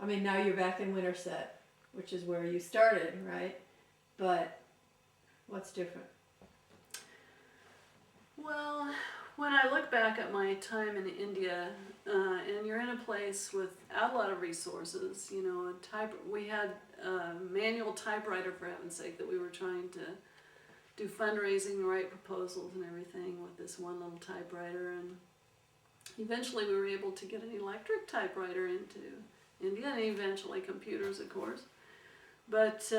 mean, now you're back in Winterset, which is where you started, right? But what's different? Well, when I look back at my time in India, and you're in a place without a lot of resources, you know, we had a manual typewriter, for heaven's sake, that we were trying to do fundraising, write proposals and everything with this one little typewriter, and eventually we were able to get an electric typewriter into India, and eventually computers, of course. But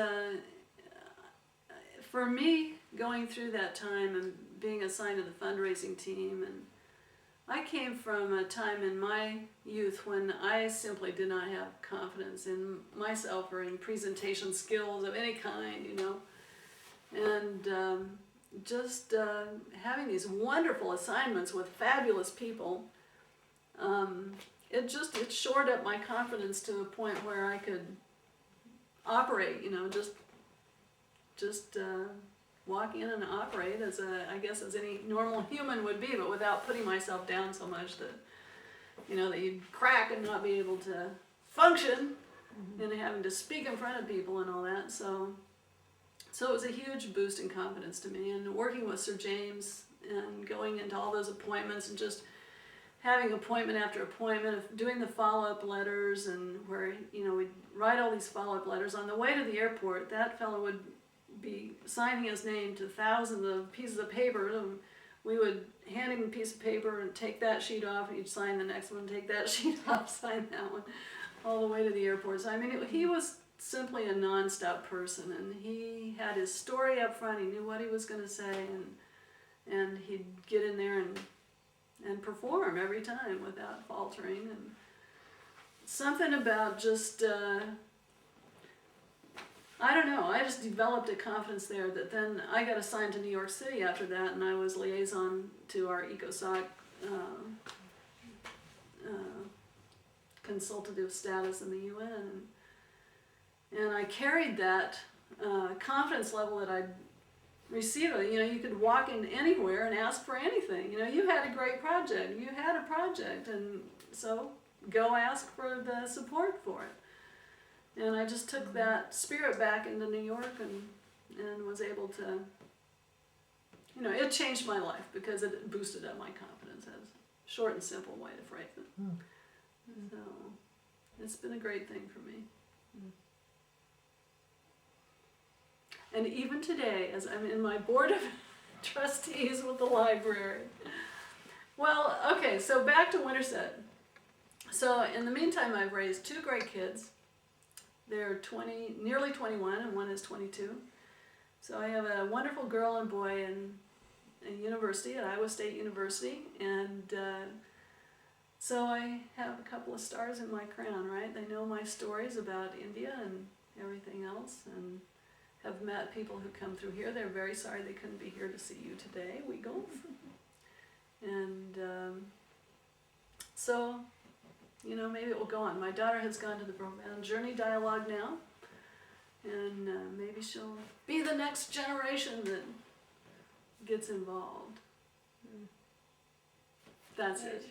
for me, going through that time and being assigned to the fundraising team, and I came from a time in my youth when I simply did not have confidence in myself or in presentation skills of any kind, you know. And just having these wonderful assignments with fabulous people, it shored up my confidence to a point where I could operate, you know, just walk in and operate as I guess as any normal human would be, but without putting myself down so much that, you know, that you'd crack and not be able to function, and having to speak in front of people and all that. So it was a huge boost in confidence to me, and working with Sir James and going into all those appointments and just having appointment after appointment, of doing the follow-up letters, and where, you know, we'd write all these follow-up letters. On the way to the airport, that fellow would be signing his name to thousands of pieces of paper, and we would hand him a piece of paper and take that sheet off, and he'd sign the next one, take that sheet off, sign that one, all the way to the airport. So I mean, he was simply a non-stop person, and he had his story up front. He knew what he was going to say, and he'd get in there and perform every time without faltering. And something about just I don't know, I just developed a confidence there that then I got assigned to New York City after that, and I was liaison to our ECOSOC consultative status in the UN. And I carried that confidence level that I'd received. You know, you could walk in anywhere and ask for anything. You know, you had a great project, you had a project, and so go ask for the support for it. And I just took that spirit back into New York and was able to, you know, it changed my life because it boosted up my confidence. As a short and simple way to phrase it. So it's been a great thing for me. And even today, as I'm in my board of trustees with the library. Well, okay, so back to Winterset. So in the meantime, I've raised two great kids. They're nearly 21, and one is 22. So I have a wonderful girl and boy in university, at Iowa State University, and so I have a couple of stars in my crown, right? They know my stories about India and everything else, and have met people who come through here. They're very sorry they couldn't be here to see you today, Weagles. And so, you know, maybe it will go on. My daughter has gone to the Profound Journey Dialogue now, and maybe she'll be the next generation that gets involved. That's it.